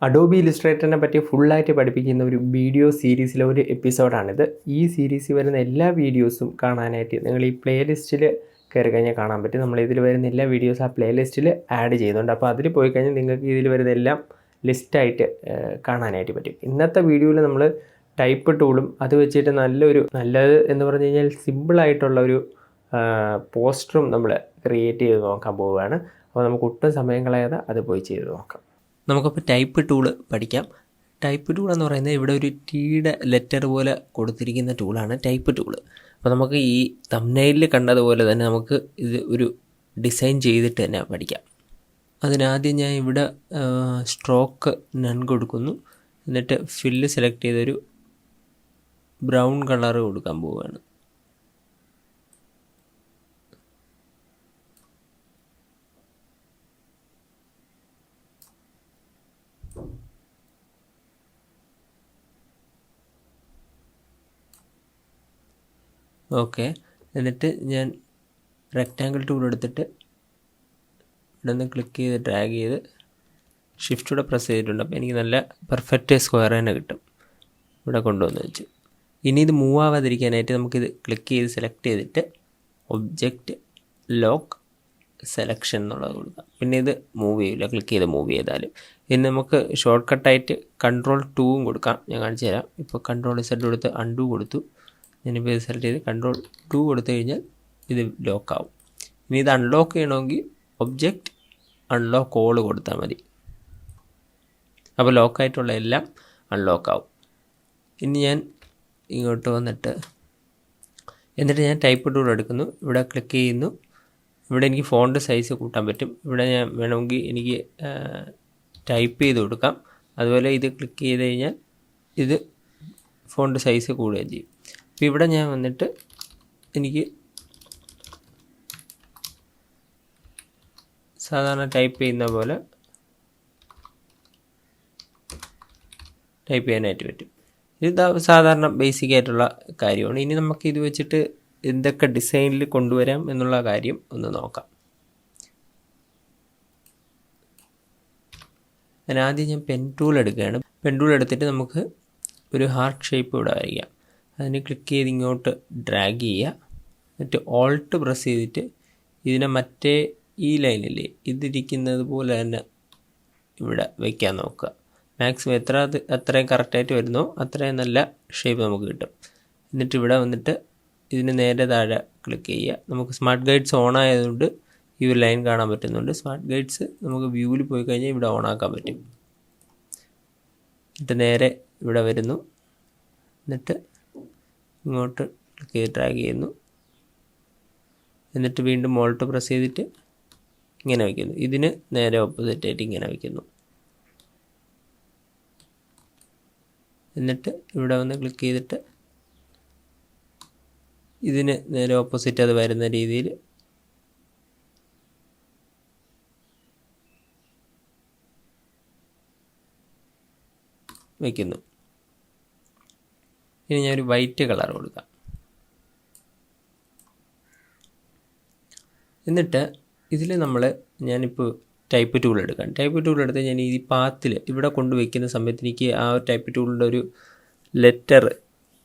Adobe ഇല്ലുസ്ട്രേറ്ററിനെ പറ്റി ഫുള്ളായിട്ട് പഠിപ്പിക്കുന്ന ഒരു വീഡിയോ സീരീസിലെ ഒരു എപ്പിസോഡാണിത്. ഈ സീരീസിൽ വരുന്ന എല്ലാ വീഡിയോസും കാണാനായിട്ട് നിങ്ങൾ ഈ പ്ലേലിസ്റ്റിൽ കയറി കഴിഞ്ഞാൽ കാണാൻ പറ്റും. നമ്മൾ ഇതിൽ വരുന്ന എല്ലാ വീഡിയോസും ആ പ്ലേലിസ്റ്റിൽ ആഡ് ചെയ്യുന്നുണ്ട്. അപ്പോൾ അതിൽ പോയി കഴിഞ്ഞാൽ നിങ്ങൾക്ക് ഇതിൽ വരുന്ന എല്ലാം ലിസ്റ്റായിട്ട് കാണാനായിട്ട് പറ്റും. ഇന്നത്തെ വീഡിയോയിൽ നമ്മൾ ടൈപ്പ് ടൂളും അത് വെച്ചിട്ട് നല്ലത് എന്ന് പറഞ്ഞു കഴിഞ്ഞാൽ സിമ്പിളായിട്ടുള്ള ഒരു പോസ്റ്ററും നമ്മൾ ക്രിയേറ്റ് ചെയ്ത് നോക്കാൻ പോവുകയാണ്. അപ്പോൾ നമുക്ക് ഒട്ടും സമയം കളയാതെ അത് പോയി ചെയ്ത് നോക്കാം. നമുക്കപ്പോൾ ടൈപ്പ് ടൂള് പഠിക്കാം. ടൈപ്പ് ടൂൾ എന്ന് പറയുന്നത് ഇവിടെ ഒരു ടീയുടെ ലെറ്റർ പോലെ കൊടുത്തിരിക്കുന്ന ടൂളാണ് ടൈപ്പ് ടൂള്. അപ്പോൾ നമുക്ക് ഈ തംബ്നെയിലിൽ കണ്ടതുപോലെ തന്നെ നമുക്ക് ഇത് ഒരു ഡിസൈൻ ചെയ്തിട്ട് തന്നെ പഠിക്കാം. അതിനാദ്യം ഞാൻ ഇവിടെ സ്ട്രോക്ക് നൺ കൊടുക്കുന്നു. എന്നിട്ട് ഫില്ല് സെലക്ട് ചെയ്തൊരു ബ്രൗൺ കളർ കൊടുക്കാൻ പോവുകയാണ്. ഓക്കെ, എന്നിട്ട് ഞാൻ റെക്റ്റാങ്കിൾ ടൂൾ എടുത്തിട്ട് ഇവിടെ നിന്ന് ക്ലിക്ക് ചെയ്ത് ഡ്രാഗ് ചെയ്ത് ഷിഫ്റ്റൂടെ പ്രസ് ചെയ്തിട്ടുണ്ട്. അപ്പോൾ എനിക്ക് നല്ല പെർഫെക്റ്റ് സ്ക്വയർ തന്നെ കിട്ടും. ഇവിടെ കൊണ്ടുവന്ന് വെച്ചു. ഇനി ഇത് മൂവ് ആവാതിരിക്കാനായിട്ട് നമുക്കിത് ക്ലിക്ക് ചെയ്ത് സെലക്ട് ചെയ്തിട്ട് ഒബ്ജക്റ്റ് ലോക്ക് സെലക്ഷൻ എന്നുള്ളത് കൊടുക്കാം. പിന്നെ ഇത് മൂവ് ചെയ്യില്ല, ക്ലിക്ക് ചെയ്ത് മൂവ് ചെയ്താലും. ഇനി നമുക്ക് ഷോർട്ട് കട്ടായിട്ട് Ctrl+2 കൊടുക്കാം. ഞാൻ കാണിച്ചു തരാം. ഇപ്പോൾ Ctrl+Z കൊടുത്ത് അൺഡു കൊടുത്തു. ഞാനിപ്പോൾ ഇത് സെലക്ട് ചെയ്ത് Ctrl+2 കൊടുത്തു കഴിഞ്ഞാൽ ഇത് ലോക്കാവും. ഇനി ഇത് അൺലോക്ക് ചെയ്യണമെങ്കിൽ ഒബ്ജക്റ്റ് അൺലോക്ക് ഓൾ കൊടുത്താൽ മതി. അപ്പോൾ ലോക്കായിട്ടുള്ള എല്ലാം അൺലോക്കാവും. ഇനി ഞാൻ ഇങ്ങോട്ട് വന്നിട്ട് ഞാൻ ടൈപ്പ് ടൂൾ എടുക്കുന്നു. ഇവിടെ ക്ലിക്ക് ചെയ്യുന്നു. ഇവിടെ എനിക്ക് ഫോണ്ട് സൈസ് കൂട്ടാൻ പറ്റും. ഇവിടെ ഞാൻ വേണമെങ്കിൽ എനിക്ക് ടൈപ്പ് ചെയ്ത് കൊടുക്കാം. അതുപോലെ ഇത് ക്ലിക്ക് ചെയ്ത് കഴിഞ്ഞാൽ ഇത് ഫോണ്ട് സൈസ് കൂടുകയും ചെയ്യും. അപ്പോൾ ഇവിടെ ഞാൻ വന്നിട്ട് എനിക്ക് സാധാരണ ടൈപ്പ് ചെയ്യുന്ന പോലെ ടൈപ്പ് ചെയ്യാനായിട്ട് പറ്റും. ഇത് സാധാരണ ബേസിക് ആയിട്ടുള്ള കാര്യമാണ്. ഇനി നമുക്ക് ഇത് വെച്ചിട്ട് എന്തൊക്കെ ഡിസൈനിൽ കൊണ്ടുവരാം എന്നുള്ള കാര്യം ഒന്ന് നോക്കാം. അതിനാദ്യം ഞാൻ പെൻ ടൂൾ എടുക്കുകയാണ്. പെൻ ടൂൾ എടുത്തിട്ട് നമുക്ക് ഒരു ഹാർട്ട് ഷേപ്പ് ഇവിടെ വരയ്ക്കാം. അതിന് ക്ലിക്ക് ചെയ്ത് ഇങ്ങോട്ട് ഡ്രാഗ് ചെയ്യുക. എന്നിട്ട് ഓൾട്ട് പ്രസ് ചെയ്തിട്ട് ഇതിനെ മറ്റേ ഈ ലൈനില്ലേ ഇതിരിക്കുന്നത് പോലെ തന്നെ ഇവിടെ വയ്ക്കാൻ നോക്കുക. മാക്സിമം അത്രയും കറക്റ്റായിട്ട് വരുന്നോ അത്രയും നല്ല ഷേപ്പ് നമുക്ക് കിട്ടും. എന്നിട്ട് ഇവിടെ വന്നിട്ട് ഇതിന് നേരെ താഴെ ക്ലിക്ക് ചെയ്യുക. നമുക്ക് സ്മാർട്ട് ഗൈഡ്സ് ഓൺ ആയതുകൊണ്ട് ഈ ഒരു ലൈൻ കാണാൻ പറ്റുന്നുണ്ട്. സ്മാർട്ട് ഗൈഡ്സ് നമുക്ക് വ്യൂവിൽ പോയി കഴിഞ്ഞാൽ ഇവിടെ ഓൺ ആക്കാൻ പറ്റും. എന്നിട്ട് നേരെ ഇവിടെ വരുന്നു. എന്നിട്ട് ഇങ്ങോട്ട് ക്ലിക്ക് ചെയ്ത് ഡ്രാഗ് ചെയ്യുന്നു. എന്നിട്ട് വീണ്ടും ഓൾട്ട് പ്രസ് ചെയ്തിട്ട് ഇങ്ങനെ വയ്ക്കുന്നു. ഇതിന് നേരെ ഓപ്പോസിറ്റ് ആയിട്ട് ഇങ്ങനെ വയ്ക്കുന്നു. എന്നിട്ട് ഇവിടെ വന്ന് ക്ലിക്ക് ചെയ്തിട്ട് ഇതിന് നേരെ ഓപ്പോസിറ്റ് അത് വരുന്ന രീതിയിൽ വയ്ക്കുന്നു. ഇനി ഞാനൊരു വൈറ്റ് കളർ കൊടുക്കാം. എന്നിട്ട് ഇതിൽ ഞാനിപ്പോൾ ടൈപ്പ് ടൂൾ എടുക്കാം. ടൈപ്പ് ടൂൾ എടുത്ത് ഞാൻ ഈ പാത്തിൽ ഇവിടെ കൊണ്ടുവയ്ക്കുന്ന സമയത്ത് എനിക്ക് ആ ഒരു ടൈപ്പ് ടൂളിൻ്റെ ഒരു ലെറ്റർ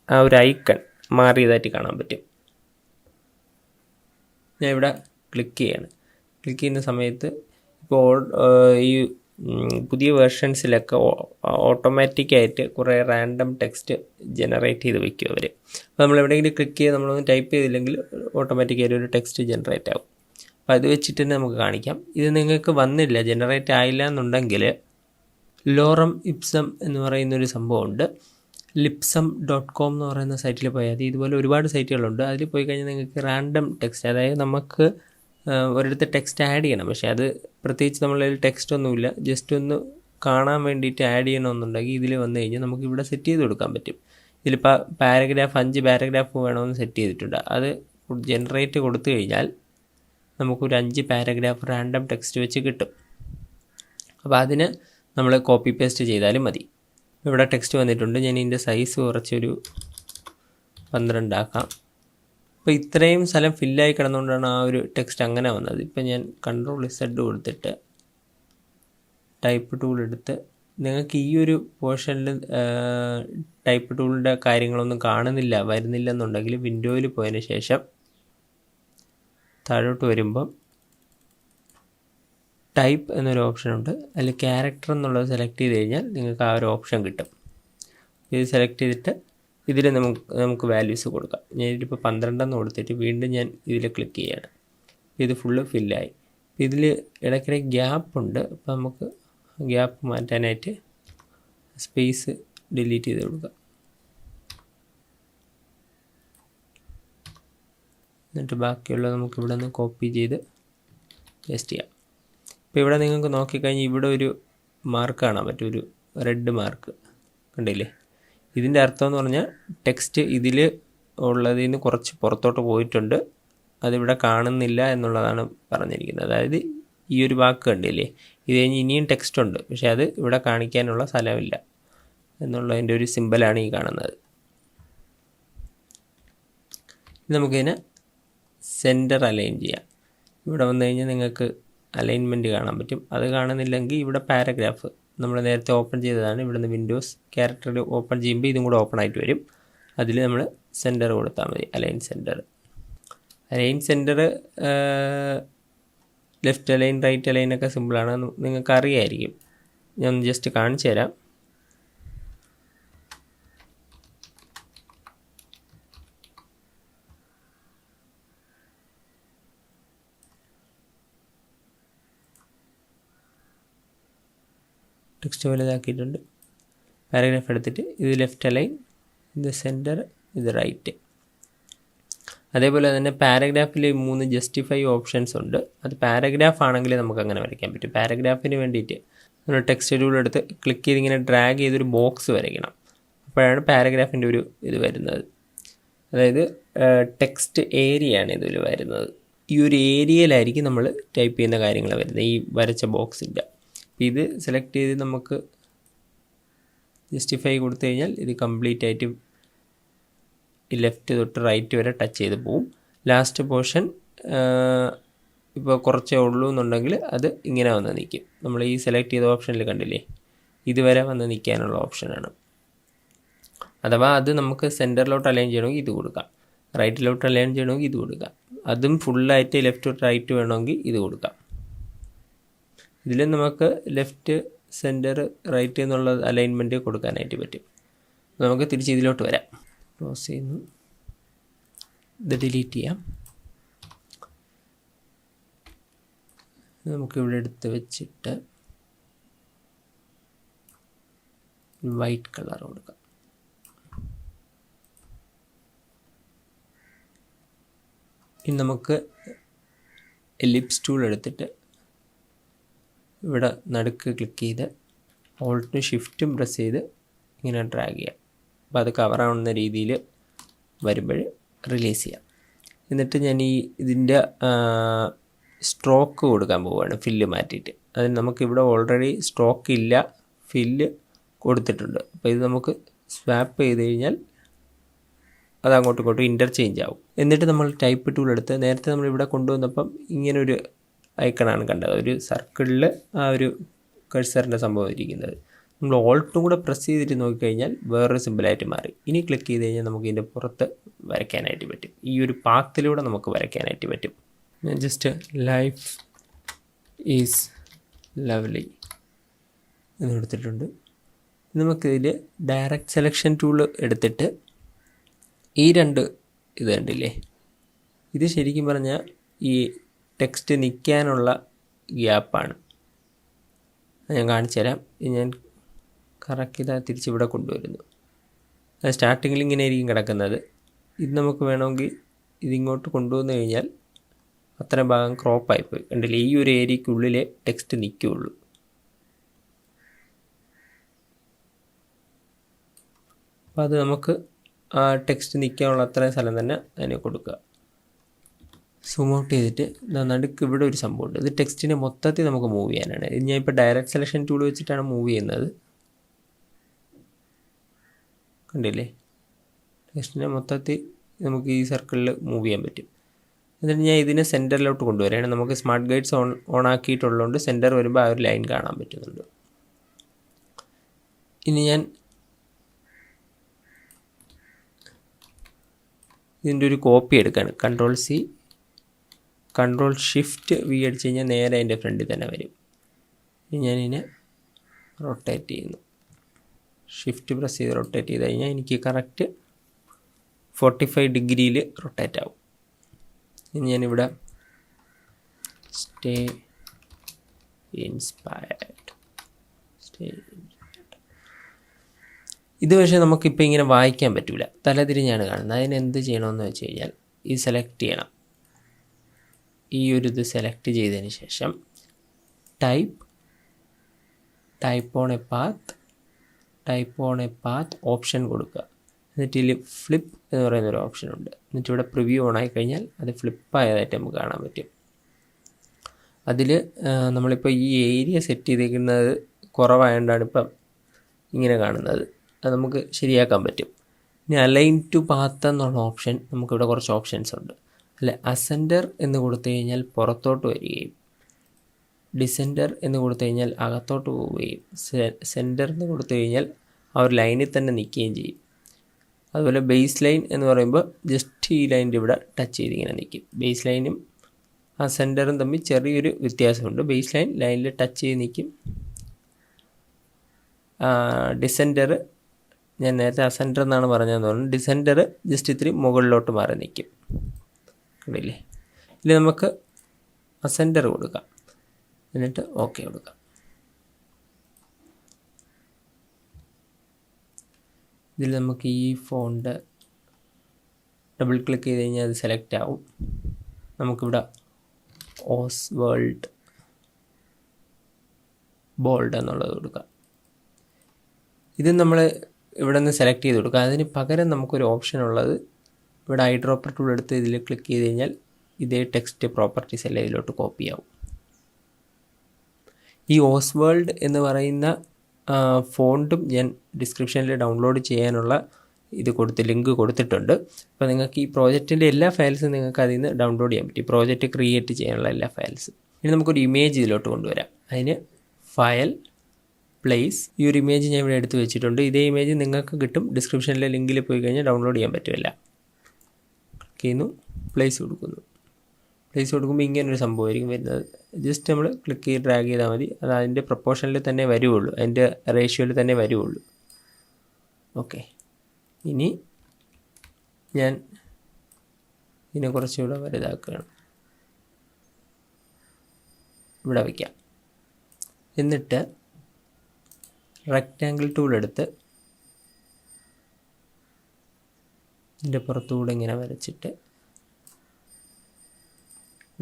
ആ ഒരു ഐക്കൺ മാറിയതായിട്ട് കാണാൻ പറ്റും. ഞാൻ ഇവിടെ ക്ലിക്ക് ചെയ്യാണ്. ക്ലിക്ക് ചെയ്യുന്ന സമയത്ത് ഇപ്പോൾ ഈ പുതിയ വേർഷൻസിലൊക്കെ ഓട്ടോമാറ്റിക്കായിട്ട് കുറേ റാൻഡം ടെക്സ്റ്റ് ജനറേറ്റ് ചെയ്ത് വയ്ക്കും അവർ. അപ്പോൾ നമ്മൾ എവിടെയെങ്കിലും ക്ലിക്ക് ചെയ്ത് നമ്മളൊന്നും ടൈപ്പ് ചെയ്തില്ലെങ്കിൽ ഓട്ടോമാറ്റിക്കായിട്ട് ഒരു ടെക്സ്റ്റ് ജനറേറ്റ് ആകും. അപ്പോൾ അത് വെച്ചിട്ട് തന്നെ നമുക്ക് കാണിക്കാം. ഇത് നിങ്ങൾക്ക് വന്നില്ല, ജനറേറ്റ് ആയില്ല എന്നുണ്ടെങ്കിൽ ലോറം ഇപ്സം എന്ന് പറയുന്നൊരു സംഭവമുണ്ട്. lipsum.com എന്ന് പറയുന്ന സൈറ്റിൽ പോയാൽ മതി. ഇതുപോലെ ഒരുപാട് സൈറ്റുകളുണ്ട്. അതിൽ പോയി കഴിഞ്ഞാൽ നിങ്ങൾക്ക് റാൻഡം ടെക്സ്റ്റ്, അതായത് നമുക്ക് ഒരിടത്ത് ടെക്സ്റ്റ് ആഡ് ചെയ്യണം. പക്ഷേ അത് പ്രത്യേകിച്ച് നമ്മളതിൽ ടെക്സ്റ്റ് ഒന്നുമില്ല, ജസ്റ്റ് ഒന്ന് കാണാൻ വേണ്ടിയിട്ട് ആഡ് ചെയ്യണമെന്നുണ്ടെങ്കിൽ ഇതിൽ വന്നു കഴിഞ്ഞാൽ നമുക്ക് ഇവിടെ സെറ്റ് ചെയ്ത് കൊടുക്കാൻ പറ്റും. ഇതിലിപ്പോൾ 5 പാരഗ്രാഫ് വേണമെന്ന് സെറ്റ് ചെയ്തിട്ടുണ്ട്. അത് ജനറേറ്റ് കൊടുത്തു കഴിഞ്ഞാൽ നമുക്കൊരു 5 പാരഗ്രാഫ് റാൻഡം ടെക്സ്റ്റ് വെച്ച് കിട്ടും. അപ്പോൾ അതിന് നമ്മൾ കോപ്പി പേസ്റ്റ് ചെയ്താലും മതി. ഇവിടെ ടെക്സ്റ്റ് വന്നിട്ടുണ്ട്. ഞാൻ ഇതിൻ്റെ സൈസ് കുറച്ചൊരു 12 ആക്കാം. അപ്പോൾ ഇത്രയും സ്ഥലം ഫില്ലായി കിടന്നുകൊണ്ടാണ് ആ ഒരു ടെക്സ്റ്റ് അങ്ങനെ വന്നത്. ഇപ്പം ഞാൻ Ctrl+Z കൊടുത്തിട്ട് ടൈപ്പ് ടൂൾ എടുത്ത് നിങ്ങൾക്ക് ഈ ഒരു പോർഷനിൽ ടൈപ്പ് ടൂളിൻ്റെ കാര്യങ്ങളൊന്നും വരുന്നില്ലെന്നുണ്ടെങ്കിൽ വിൻഡോയിൽ പോയതിന് ശേഷം താഴോട്ട് വരുമ്പം ടൈപ്പ് എന്നൊരു ഓപ്ഷൻ ഉണ്ട്. അതിൽ ക്യാരക്ടർ എന്നുള്ളത് സെലക്ട് ചെയ്ത് കഴിഞ്ഞാൽ നിങ്ങൾക്ക് ആ ഒരു ഓപ്ഷൻ കിട്ടും. ഇത് സെലക്ട് ചെയ്തിട്ട് ഇതിൽ നമുക്ക് വാല്യൂസ് കൊടുക്കാം. ഞാനിതിപ്പോൾ 12 കൊടുത്തിട്ട് വീണ്ടും ഞാൻ ഇതിൽ ക്ലിക്ക് ചെയ്യാണ്. ഇത് ഫുള്ള് ഫില്ലായി. ഇതിൽ ഇടയ്ക്കിടെ ഗ്യാപ്പ് ഉണ്ട്. അപ്പോൾ നമുക്ക് ഗ്യാപ്പ് മാറ്റാനായിട്ട് സ്പേസ് ഡിലീറ്റ് ചെയ്ത് കൊടുക്കാം. എന്നിട്ട് ബാക്കിയുള്ളത് നമുക്ക് ഇവിടെ നിന്ന് കോപ്പി ചെയ്ത് പേസ്റ്റ് ചെയ്യാം. ഇപ്പോൾ ഇവിടെ നിങ്ങൾക്ക് നോക്കിക്കഴിഞ്ഞാൽ ഇവിടെ ഒരു മാർക്ക് കാണാൻ പറ്റും, ഒരു റെഡ് മാർക്ക് കണ്ടില്ലേ? ഇതിൻ്റെ അർത്ഥം എന്ന് പറഞ്ഞാൽ ടെക്സ്റ്റ് ഇതിൽ ഉള്ളതിൽ നിന്ന് കുറച്ച് പുറത്തോട്ട് പോയിട്ടുണ്ട്, അതിവിടെ കാണുന്നില്ല എന്നുള്ളതാണ് പറഞ്ഞിരിക്കുന്നത്. അതായത് ഈ ഒരു വാക്ക് കണ്ടില്ലേ, ഇത് കഴിഞ്ഞ് ഇനിയും ടെക്സ്റ്റ് ഉണ്ട്, പക്ഷേ അത് ഇവിടെ കാണിക്കാനുള്ള സ്ഥലമില്ല എന്നുള്ളതിൻ്റെ ഒരു സിമ്പലാണ് ഈ കാണുന്നത്. നമുക്കിതിനെ സെൻറ്റർ അലൈൻ ചെയ്യാം. ഇവിടെ വന്നു കഴിഞ്ഞാൽ നിങ്ങൾക്ക് അലൈൻമെൻറ്റ് കാണാൻ പറ്റും. അത് കാണുന്നില്ലെങ്കിൽ ഇവിടെ പാരഗ്രാഫ് നമ്മൾ നേരത്തെ ഓപ്പൺ ചെയ്തതാണ്. ഇവിടുന്ന് വിൻഡോസ് ക്യാരക്ടർ ഓപ്പൺ ചെയ്യുമ്പോൾ ഇതും കൂടെ ഓപ്പൺ ആയിട്ട് വരും. അതിൽ നമ്മൾ സെൻറ്റർ കൊടുത്താൽ മതി, align centre. Align centre left align right align ഒക്കെ സിമ്പിളാണ്, നിങ്ങൾക്ക് അറിയായിരിക്കും. ഞാൻ ജസ്റ്റ് കാണിച്ചു തരാം. ടെക്സ്റ്റ് വലുതാക്കിയിട്ടുണ്ട്. പാരഗ്രാഫ് എടുത്തിട്ട് ഇത് ലെഫ്റ്റ് അലൈൻ, ഇത് സെൻറ്റർ, ഇത് റൈറ്റ്. അതേപോലെ തന്നെ പാരഗ്രാഫിൽ 3 ജസ്റ്റിഫൈ ഓപ്ഷൻസ് ഉണ്ട്. അത് പാരഗ്രാഫ് ആണെങ്കിൽ നമുക്ക് അങ്ങനെ വരയ്ക്കാൻ പറ്റും. പാരഗ്രാഫിന് വേണ്ടിയിട്ട് നമ്മൾ ടെക്സ്റ്റ് ടൂൾ എടുത്ത് ക്ലിക്ക് ചെയ്ത് ഇങ്ങനെ ഡ്രാഗ് ചെയ്തൊരു ബോക്സ് വരയ്ക്കണം. അപ്പോഴാണ് പാരഗ്രാഫിൻ്റെ ഒരു ഇത് വരുന്നത്. അതായത് ടെക്സ്റ്റ് ഏരിയയാണ് ഇതിൽ വരുന്നത്. ഈ ഒരു ഏരിയയിലായിരിക്കും നമ്മൾ ടൈപ്പ് ചെയ്യുന്ന കാര്യങ്ങൾ വരുന്നത്, ഈ വരച്ച ബോക്സിൻ്റെ. ഇത് സെലക്ട് ചെയ്ത് നമുക്ക് ജസ്റ്റിഫൈ കൊടുത്തു കഴിഞ്ഞാൽ ഇത് കംപ്ലീറ്റ് ആയിട്ട് ഈ ലെഫ്റ്റ് തൊട്ട് റൈറ്റ് വരെ ടച്ച് ചെയ്ത് പോവും. ലാസ്റ്റ് പോർഷൻ ഇപ്പോൾ കുറച്ചേ ഉള്ളൂ എന്നുണ്ടെങ്കിൽ അത് ഇങ്ങനെ വന്ന് നിൽക്കും. നമ്മൾ ഈ സെലക്ട് ചെയ്ത ഓപ്ഷനിൽ കണ്ടില്ലേ, ഇതുവരെ വന്ന് നിൽക്കാനുള്ള ഓപ്ഷനാണ്. അഥവാ അത് നമുക്ക് സെൻറ്ററിലോട്ട് അലൈൻ ചെയ്യണമെങ്കിൽ ഇത് കൊടുക്കാം, റൈറ്റിലോട്ട് അലൈൻ ചെയ്യണമെങ്കിൽ ഇത് കൊടുക്കാം, അതും ഫുള്ളായിട്ട് ലെഫ്റ്റ് തൊട്ട് റൈറ്റ് വേണമെങ്കിൽ ഇത് കൊടുക്കാം. ഇതിൽ നമുക്ക് ലെഫ്റ്റ് സെൻറ്റർ റൈറ്റ് എന്നുള്ള അലൈൻമെൻറ്റ് കൊടുക്കാനായിട്ട് പറ്റും. നമുക്ക് തിരിച്ച് ഇതിലോട്ട് വരാം. ക്ലോസ് ചെയ്യുന്നു, ഇത് ഡിലീറ്റ് ചെയ്യാം. നമുക്കിവിടെ എടുത്ത് വെച്ചിട്ട് വൈറ്റ് കളർ കൊടുക്കാം. ഇനി നമുക്ക് എലിപ്സ് ടൂൾ എടുത്തിട്ട് ഇവിടെ നടുക്ക് ക്ലിക്ക് ചെയ്ത് ഓൾട്ടും ഷിഫ്റ്റും പ്രസ് ചെയ്ത് ഇങ്ങനെ ഡ്രാഗ് ചെയ്യാം. അപ്പോൾ അത് കവറാവുന്ന രീതിയിൽ വരുമ്പോൾ റിലീസ് ചെയ്യാം. എന്നിട്ട് ഞാൻ ഇതിൻ്റെ സ്ട്രോക്ക് കൊടുക്കാൻ പോവുകയാണ്, ഫില്ല് മാറ്റിയിട്ട്. അതിന് നമുക്കിവിടെ ഓൾറെഡി സ്ട്രോക്ക് ഇല്ല, ഫില്ല് കൊടുത്തിട്ടുണ്ട്. അപ്പോൾ ഇത് നമുക്ക് സ്വാപ്പ് ചെയ്ത് കഴിഞ്ഞാൽ അത് അങ്ങോട്ടും ഇങ്ങോട്ടും ഇൻ്റർചേഞ്ച് ആവും. എന്നിട്ട് നമ്മൾ ടൈപ്പ് ടൂൾ എടുത്ത് നേരത്തെ നമ്മളിവിടെ കൊണ്ടുവന്നപ്പം ഇങ്ങനൊരു ഐക്കണാണ് കണ്ടത്, ഒരു സർക്കിളിൽ ആ ഒരു കഴ്സറിൻ്റെ സംഭവം ഇരിക്കുന്നത്. നമ്മൾ ഓൾട്ടും കൂടെ പ്രസ് ചെയ്തിട്ട് നോക്കിക്കഴിഞ്ഞാൽ വേറൊരു സിമ്പിളായിട്ട് മാറി. ഇനി ക്ലിക്ക് ചെയ്ത് കഴിഞ്ഞാൽ നമുക്ക് ഇതിൻ്റെ പുറത്ത് വരയ്ക്കാനായിട്ട് പറ്റും. ഈ ഒരു പാത്തിലൂടെ നമുക്ക് വരയ്ക്കാനായിട്ട് പറ്റും. ഞാൻ ജസ്റ്റ് ലൈഫ് ഈസ് ലവ്ലി എന്ന് കൊടുത്തിട്ടുണ്ട്. നമുക്കിതിൽ ഡയറക്റ്റ് സെലക്ഷൻ ടൂൾ എടുത്തിട്ട് ഈ 2 ഇത് കണ്ടില്ലേ, ഇത് ശരിക്കും പറഞ്ഞാൽ ഈ ടെക്സ്റ്റ് നിൽക്കാനുള്ള ഗ്യാപ്പാണ്. ഞാൻ കാണിച്ചു തരാം. ഞാൻ കറക്റ്റ് ഇതാ തിരിച്ചിവിടെ കൊണ്ടുവരുന്നു. അത് സ്റ്റാർട്ടിങ്ങിൽ ഇങ്ങനെ ആയിരിക്കും കിടക്കുന്നത്. ഇത് നമുക്ക് വേണമെങ്കിൽ ഇതിങ്ങോട്ട് കൊണ്ടുവന്നു കഴിഞ്ഞാൽ അത്ര ഭാഗം ക്രോപ്പായിപ്പോയി കണ്ടില്ലേ, ഈ ഒരു ഏരിയയ്ക്കുള്ളിലേ ടെക്സ്റ്റ് നിൽക്കുകയുള്ളൂ. അപ്പോൾ അത് നമുക്ക് ആ ടെക്സ്റ്റ് നിൽക്കാനുള്ള അത്രയും സ്ഥലം തന്നെ അതിന് കൊടുക്കുക. സൂം ഔട്ട് ചെയ്തിട്ട് നടുക്ക് ഇവിടെ ഒരു സംഭവമുണ്ട്. ഇത് ടെക്സ്റ്റിനെ മൊത്തത്തിൽ നമുക്ക് മൂവ് ചെയ്യാനാണ്. ഇത് ഞാൻ ഇപ്പോൾ ഡയറക്റ്റ് സെലക്ഷൻ ടൂൾ വെച്ചിട്ടാണ് മൂവ് ചെയ്യുന്നത്. കണ്ടില്ലേ, ടെക്സ്റ്റിനെ മൊത്തത്തിൽ നമുക്ക് ഈ സർക്കിളിൽ മൂവ് ചെയ്യാൻ പറ്റും. എന്നിട്ട് ഞാൻ ഇതിനെ സെൻറ്ററിലോട്ട് കൊണ്ടുവരികയാണ്. നമുക്ക് സ്മാർട്ട് ഗൈഡ്സ് ഓൺ ആക്കിയിട്ടുള്ളതുകൊണ്ട് സെൻറ്റർ വരുമ്പോൾ ആ ഒരു ലൈൻ കാണാൻ പറ്റുന്നുണ്ട്. ഇനി ഞാൻ ഇതിൻ്റെ ഒരു കോപ്പി എടുക്കുകയാണ്. Ctrl+C Ctrl+Shift+V അടിച്ച് കഴിഞ്ഞാൽ നേരെ അതിൻ്റെ ഫ്രണ്ടിൽ തന്നെ വരും. ഇനി ഞാനിതിനെ റൊട്ടേറ്റ് ചെയ്യുന്നു. ഷിഫ്റ്റ് പ്രസ് ചെയ്ത് റൊട്ടേറ്റ് ചെയ്ത് കഴിഞ്ഞാൽ എനിക്ക് കറക്റ്റ് 45 ഡിഗ്രിയിൽ റൊട്ടേറ്റ് ആവും. ഇനി ഞാനിവിടെ സ്റ്റേ ഇൻസ്പയർഡ്. ഇത് പക്ഷേ നമുക്കിപ്പോൾ ഇങ്ങനെ വായിക്കാൻ പറ്റില്ല, തലതിരിഞ്ഞാണ് കാണുന്നത്. അതിന് എന്ത് ചെയ്യണമെന്ന് വെച്ച് കഴിഞ്ഞാൽ ഇത് സെലക്ട് ചെയ്യണം. ഈ ഒരു ഇത് സെലക്ട് ചെയ്തതിന് ശേഷം type on A path option കൊടുക്കുക. എന്നിട്ട് ഇതിൽ ഫ്ലിപ്പ് എന്ന് പറയുന്നൊരു ഓപ്ഷൻ ഉണ്ട്. എന്നിട്ട് ഇവിടെ പ്രിവ്യൂ ഓൺ ആയി കഴിഞ്ഞാൽ അത് ഫ്ലിപ്പായതായിട്ട് നമുക്ക് കാണാൻ പറ്റും. അതിൽ നമ്മളിപ്പോൾ ഈ ഏരിയ സെറ്റ് ചെയ്തേക്കുന്നത് കുറവായതുകൊണ്ടാണ് ഇപ്പം ഇങ്ങനെ കാണുന്നത്. അത് നമുക്ക് ശരിയാക്കാൻ പറ്റും. ഇനി അലൈൻ ടു പാത്ത് എന്നുള്ള ഓപ്ഷൻ, നമുക്കിവിടെ കുറച്ച് ഓപ്ഷൻസ് ഉണ്ട്. അല്ലെ, അസെൻഡർ എന്ന് കൊടുത്തു കഴിഞ്ഞാൽ പുറത്തോട്ട് വരികയും ഡിസെൻഡർ എന്ന് കൊടുത്തു കഴിഞ്ഞാൽ അകത്തോട്ട് പോവുകയും സെൻറ്റർ എന്ന് കൊടുത്തു കഴിഞ്ഞാൽ ആ ഒരു ലൈനിൽ തന്നെ നിൽക്കുകയും ചെയ്യും. അതുപോലെ ബേസ് ലൈൻ എന്ന് പറയുമ്പോൾ ജസ്റ്റ് ഈ ലൈനിൻ്റെ ഇവിടെ ടച്ച് ചെയ്ത് ഇങ്ങനെ നിൽക്കും. ബേസ് ലൈനും ആ സെൻറ്ററും തമ്മിൽ ചെറിയൊരു വ്യത്യാസമുണ്ട്. ബേസ് ലൈൻ ലൈനിൽ ടച്ച് ചെയ്ത് നിൽക്കും. ഡിസെൻഡർ ഞാൻ നേരത്തെ അസെൻഡർ എന്നാണ് പറഞ്ഞതെന്ന് പറഞ്ഞു. ഡിസെൻഡർ ജസ്റ്റ് ഇത്തിരി മുകളിലോട്ട് മാറി നിൽക്കും. കണ്ടില്ലേ? ഇതിൽ നമുക്ക് അസെൻഡർ കൊടുക്കാം. എന്നിട്ട് ഓക്കെ കൊടുക്കാം. ഇതിൽ നമുക്ക് ഈ ഫോണ്ട് ഡബിൾ ക്ലിക്ക് ചെയ്ത് കഴിഞ്ഞാൽ അത് സെലക്ട് ആവും. നമുക്കിവിടെ ഓസ്വേൾഡ് ബോൾഡ് എന്നുള്ളത് കൊടുക്കാം. ഇത് നമ്മൾ ഇവിടെ നിന്ന് സെലക്ട് ചെയ്ത് കൊടുക്കുക. അതിന് പകരം നമുക്കൊരു ഓപ്ഷൻ ഉള്ളത്, ഇവിടെ ഐ ഡ്രോപ്പർ ടൂൾ എടുത്ത് ഇതിൽ ക്ലിക്ക് ചെയ്ത് കഴിഞ്ഞാൽ ഇതേ ടെക്സ്റ്റ് പ്രോപ്പർട്ടീസ് എല്ലാം ഇതിലോട്ട് കോപ്പി ആവും. ഈ ഓസ്വേൾഡ് എന്ന് പറയുന്ന ഫോണ്ടും ഞാൻ ഡിസ്ക്രിപ്ഷനിൽ ഡൗൺലോഡ് ചെയ്യാനുള്ള ലിങ്ക് കൊടുത്തിട്ടുണ്ട്. അപ്പോൾ നിങ്ങൾക്ക് ഈ പ്രോജക്റ്റിൻ്റെ എല്ലാ ഫയൽസും നിങ്ങൾക്ക് അതിൽ നിന്ന് ഡൗൺലോഡ് ചെയ്യാൻ പറ്റും. പ്രോജക്റ്റ് ക്രിയേറ്റ് ചെയ്യാനുള്ള എല്ലാ ഫയൽസും. ഇനി നമുക്കൊരു ഇമേജ് ഇതിലോട്ട് കൊണ്ടുവരാം. അതിന് ഫയൽ, പ്ലേസ്. ഈ ഒരു ഇമേജ് ഞാൻ ഇവിടെ എടുത്ത് വെച്ചിട്ടുണ്ട്. ഇതേ ഇമേജ് നിങ്ങൾക്ക് കിട്ടും. ഡിസ്ക്രിപ്ഷനിലെ ലിങ്കിൽ പോയി കഴിഞ്ഞാൽ ഡൗൺലോഡ് ചെയ്യാൻ പറ്റില്ല. ക്ലിക്ക് ചെയ്യുന്നു, പ്ലേസ് കൊടുക്കുന്നു. പ്ലേസ് കൊടുക്കുമ്പോൾ ഇങ്ങനൊരു സംഭവമായിരിക്കും വരുന്നത്. ജസ്റ്റ് നമ്മൾ ക്ലിക്ക് ചെയ്ത് ഡ്രാഗ് ചെയ്താൽ മതി. അത് അതിൻ്റെ പ്രൊപ്പോർഷനിൽ തന്നെ വരുള്ളൂ, അതിൻ്റെ റേഷ്യോയിൽ തന്നെ വരുള്ളൂ. ഓക്കെ, ഇനി ഞാൻ ഇതിനെ കുറച്ചുകൂടെ വലുതാക്കുകയാണ്. ഇവിടെ വയ്ക്കാം. എന്നിട്ട് റെക്റ്റാങ്കിൾ ടൂൾ എടുത്ത് ഇതിൻ്റെ പുറത്തുകൂടെ ഇങ്ങനെ വരച്ചിട്ട്,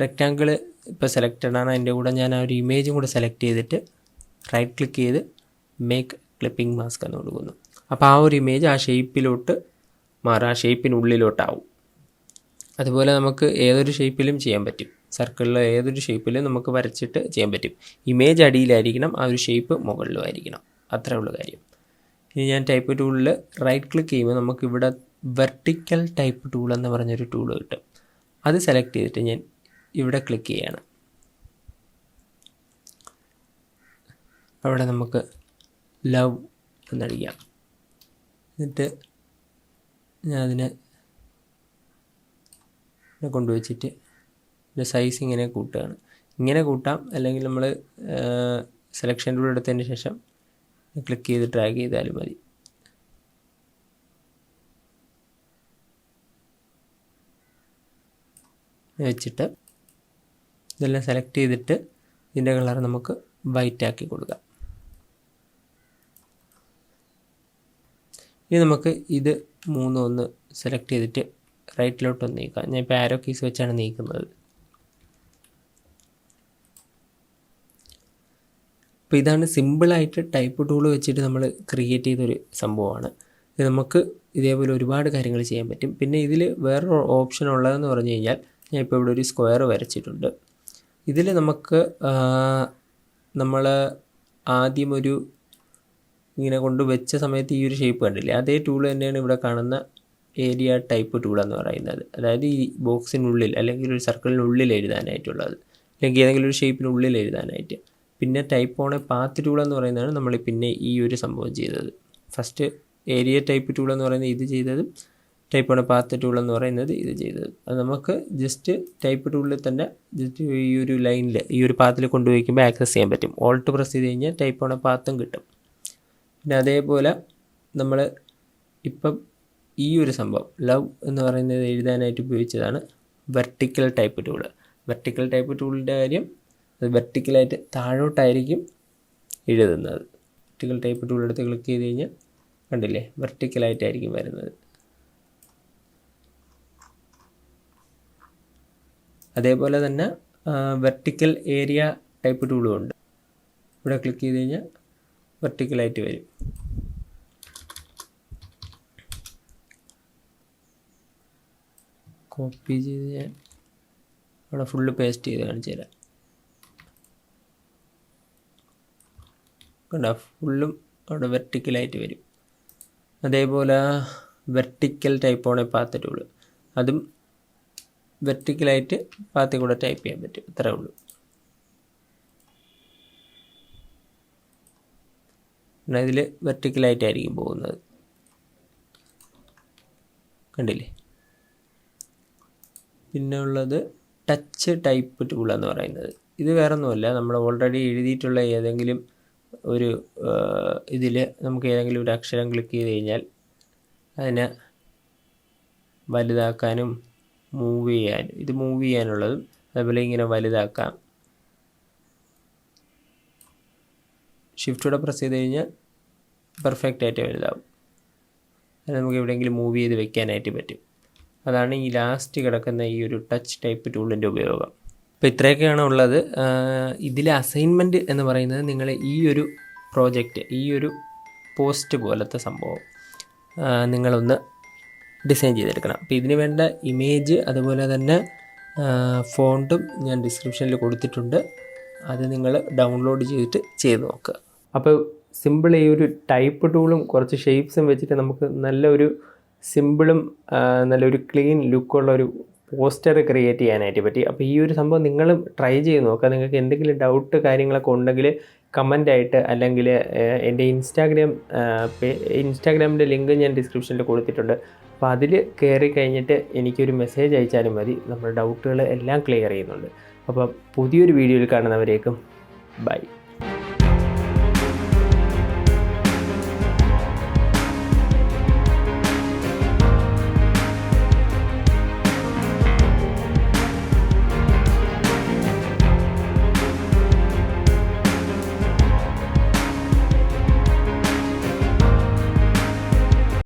റെക്റ്റാങ്കിൾ ഇപ്പോൾ സെലക്റ്റഡ് ആണ്, അതിൻ്റെ കൂടെ ഞാൻ ആ ഒരു ഇമേജും കൂടെ സെലക്ട് ചെയ്തിട്ട് റൈറ്റ് ക്ലിക്ക് ചെയ്ത് മേക്ക് ക്ലിപ്പിംഗ് മാസ്ക് എന്ന് കൊടുക്കുന്നു. അപ്പോൾ ആ ഒരു ഇമേജ് ആ ഷേപ്പിലോട്ട് മാറും, ആ ഷേപ്പിനുള്ളിലോട്ടാവും. അതുപോലെ നമുക്ക് ഏതൊരു ഷേപ്പിലും ചെയ്യാൻ പറ്റും. സർക്കിളിലോ ഏതൊരു ഷേപ്പിലും നമുക്ക് വരച്ചിട്ട് ചെയ്യാൻ പറ്റും. ഇമേജ് അടിയിലായിരിക്കണം, ആ ഒരു ഷേപ്പ് മുകളിലും ആയിരിക്കണം. അത്രേ ഉള്ള കാര്യം. ഇനി ഞാൻ ടൈപ്പ് ടൂളിൽ റൈറ്റ് ക്ലിക്ക് ചെയ്യുമ്പോൾ നമുക്കിവിടെ വെർട്ടിക്കൽ ടൈപ്പ് ടൂൾ എന്ന് പറഞ്ഞൊരു ടൂൾ കിട്ടും. അത് സെലക്ട് ചെയ്തിട്ട് ഞാൻ ഇവിടെ ക്ലിക്ക് ചെയ്യാണ്. അവിടെ നമുക്ക് ലവ് എന്നടിക്കാം. എന്നിട്ട് ഞാൻ അതിനെ കൊണ്ടുവച്ചിട്ട് സൈസ് ഇങ്ങനെ കൂട്ടുകയാണ്. ഇങ്ങനെ കൂട്ടാം, അല്ലെങ്കിൽ നമ്മൾ സെലക്ഷൻ ടൂൾ എടുത്തതിന് ശേഷം ക്ലിക്ക് ചെയ്ത് ഡ്രാഗ് ചെയ്താലും മതി. വെച്ചിട്ട് ഇതെല്ലാം സെലക്ട് ചെയ്തിട്ട് ഇതിൻ്റെ കളർ നമുക്ക് വൈറ്റ് ആക്കി കൊടുക്കാം. ഇനി നമുക്ക് ഇത് മൂന്നും സെലക്ട് ചെയ്തിട്ട് റൈറ്റിലോട്ടൊന്ന് നീക്കാം. ഞാൻ ഇപ്പോൾ ആരോ കീസ് വെച്ചാണ് നീക്കുന്നത്. അപ്പോൾ ഇതാണ് സിമ്പിളായിട്ട് ടൈപ്പ് ടൂൾ വെച്ചിട്ട് നമ്മൾ ക്രിയേറ്റ് ചെയ്തൊരു സംഭവമാണ്. ഇത് നമുക്ക് ഇതേപോലെ ഒരുപാട് കാര്യങ്ങൾ ചെയ്യാൻ പറ്റും. പിന്നെ ഇതിൽ വേറൊരു ഓപ്ഷൻ ഉള്ളതെന്ന് പറഞ്ഞു കഴിഞ്ഞാൽ, ഞാൻ ഇപ്പോൾ ഇവിടെ ഒരു സ്ക്വയർ വരച്ചിട്ടുണ്ട്. ഇതിൽ നമുക്ക് നമ്മൾ ആദ്യം ഒരു ഇങ്ങനെ കൊണ്ട് വെച്ച സമയത്ത് ഈ ഒരു ഷേപ്പ് കണ്ടില്ലേ, അതേ ടൂൾ തന്നെയാണ് ഇവിടെ കാണുന്ന ഏരിയ ടൈപ്പ് ടൂൾ എന്ന് പറയുന്നത്. അതായത് ഈ ബോക്സിനുള്ളിൽ അല്ലെങ്കിൽ ഒരു സർക്കിളിനുള്ളിൽ എഴുതാനായിട്ടുള്ളത്, അല്ലെങ്കിൽ ഏതെങ്കിലും ഒരു ഷേപ്പിനുള്ളിൽ എഴുതാനായിട്ട്. പിന്നെ type on A path tool എന്ന് പറയുന്നതാണ് നമ്മൾ പിന്നെ ഈ ഒരു സംഭവം ചെയ്തത്. ഫസ്റ്റ് ഏരിയ ടൈപ്പ് ടൂൾ എന്ന് പറയുന്നത് ഇത് ചെയ്തതും type on A path tool എന്ന് പറയുന്നത് ഇത് ചെയ്തത്. അത് നമുക്ക് ജസ്റ്റ് ടൈപ്പ് ടൂളിൽ തന്നെ ജസ്റ്റ് ഈ ഒരു ലൈനിൽ ഈ ഒരു പാത്തിൽ കൊണ്ടുപോയിക്കുമ്പോൾ ആക്സസ് ചെയ്യാൻ പറ്റും. ഓൾട്ട് പ്രസ് ചെയ്ത് കഴിഞ്ഞാൽ ടൈപ്പ് ഓൺ എ പാത്തും കിട്ടും. പിന്നെ അതേപോലെ നമ്മൾ ഇപ്പം ഈ ഒരു സംഭവം ലവ് എന്ന് പറയുന്നത് എഴുതാനായിട്ട് ഉപയോഗിച്ചതാണ് vertical type tool. Vertical type ടൂളിൻ്റെ കാര്യം അത് വെർട്ടിക്കലായിട്ട് താഴോട്ടായിരിക്കും എഴുതുന്നത്. വെർട്ടിക്കൽ ടൈപ്പ് ടൂൾ എടുത്ത് ക്ലിക്ക് ചെയ്ത് കഴിഞ്ഞാൽ കണ്ടില്ലേ, വെർട്ടിക്കലായിട്ടായിരിക്കും വരുന്നത്. അതേപോലെ തന്നെ വെർട്ടിക്കൽ ഏരിയ ടൈപ്പ് ടൂളും ഉണ്ട്. ഇവിടെ ക്ലിക്ക് ചെയ്ത് കഴിഞ്ഞാൽ വെർട്ടിക്കലായിട്ട് വരും. കോപ്പി ചെയ്ത് ഞാൻ അവിടെ ഫുള്ള് പേസ്റ്റ് ചെയ്ത് കാണിച്ചു തരാം. കണ്ടോ, ഫുള്ളും അവിടെ വെർട്ടിക്കലായിട്ട് വരും. അതേപോലെ vertical type on A path tool, അതും വെർട്ടിക്കലായിട്ട് പാത്തിൽ കൂടെ ടൈപ്പ് ചെയ്യാൻ പറ്റും. ഇത്രേ ഉള്ളൂ. ഇതിൽ വെർട്ടിക്കലായിട്ടായിരിക്കും പോകുന്നത്, കണ്ടില്ലേ. പിന്നെ ഉള്ളത് ടച്ച് ടൈപ്പ് ടൂൾ എന്ന് പറയുന്നത്. ഇത് വേറെ ഒന്നുമല്ല, നമ്മൾ ഓൾറെഡി എഴുതിയിട്ടുള്ള ഏതെങ്കിലും ഒരു ഇതിൽ നമുക്ക് ഏതെങ്കിലും ഒരു അക്ഷരം ക്ലിക്ക് ചെയ്ത് കഴിഞ്ഞാൽ അതിനെ വലുതാക്കാനും മൂവ് ചെയ്യാനും, ഇത് മൂവ് ചെയ്യാനുള്ളതും അതേപോലെ ഇങ്ങനെ വലുതാക്കാം. ഷിഫ്റ്റൂടെ പ്രസ് ചെയ്ത് കഴിഞ്ഞാൽ പെർഫെക്റ്റ് ആയിട്ട് വലുതാവും. അത് നമുക്ക് എവിടെയെങ്കിലും മൂവ് ചെയ്ത് വെക്കാനായിട്ട് പറ്റും. അതാണ് ഈ ലാസ്റ്റ് കിടക്കുന്ന ഈ ഒരു ടച്ച് ടൈപ്പ് ടൂളിൻ്റെ ഉപയോഗം. അപ്പോൾ ഇത്രയൊക്കെയാണ് ഉള്ളത്. ഇതിലെ അസൈൻമെൻറ്റ് എന്ന് പറയുന്നത് നിങ്ങൾ ഈ ഒരു പ്രോജക്റ്റ്, ഈ ഒരു പോസ്റ്റ് പോലത്തെ സംഭവം നിങ്ങളൊന്ന് ഡിസൈൻ ചെയ്തെടുക്കണം. അപ്പോൾ ഇതിന് വേണ്ട ഇമേജ് അതുപോലെ തന്നെ ഫോണ്ടും ഞാൻ ഡിസ്ക്രിപ്ഷനിൽ കൊടുത്തിട്ടുണ്ട്. അത് നിങ്ങൾ ഡൗൺലോഡ് ചെയ്തിട്ട് ചെയ്ത് നോക്കുക. അപ്പോൾ സിമ്പിൾ ഈ ഒരു ടൈപ്പ് ടൂളും കുറച്ച് ഷേപ്സും വെച്ചിട്ട് നമുക്ക് നല്ലൊരു സിമ്പിളും നല്ലൊരു ക്ലീൻ ലുക്കുള്ള ഒരു പോസ്റ്റർ ക്രിയേറ്റ് ചെയ്യാനായിട്ട് പറ്റി. അപ്പോൾ ഈ ഒരു സംഭവം നിങ്ങൾ ട്രൈ ചെയ്ത് നോക്കുക. നിങ്ങൾക്ക് എന്തെങ്കിലും ഡൗട്ട് കാര്യങ്ങളൊക്കെ ഉണ്ടെങ്കിൽ കമൻ്റായിട്ട്, അല്ലെങ്കിൽ എൻ്റെ ഇൻസ്റ്റാഗ്രാമിൻ്റെ ലിങ്ക് ഞാൻ ഡിസ്ക്രിപ്ഷനിൽ കൊടുത്തിട്ടുണ്ട്. അപ്പോൾ അതിൽ കയറി കഴിഞ്ഞിട്ട് എനിക്കൊരു മെസ്സേജ് അയച്ചാലും മതി. നമ്മുടെ ഡൗട്ടുകൾ എല്ലാം ക്ലിയർ ചെയ്യുന്നുണ്ട്. അപ്പോൾ പുതിയൊരു വീഡിയോയിൽ കാണുന്നവരേക്കും ബൈ.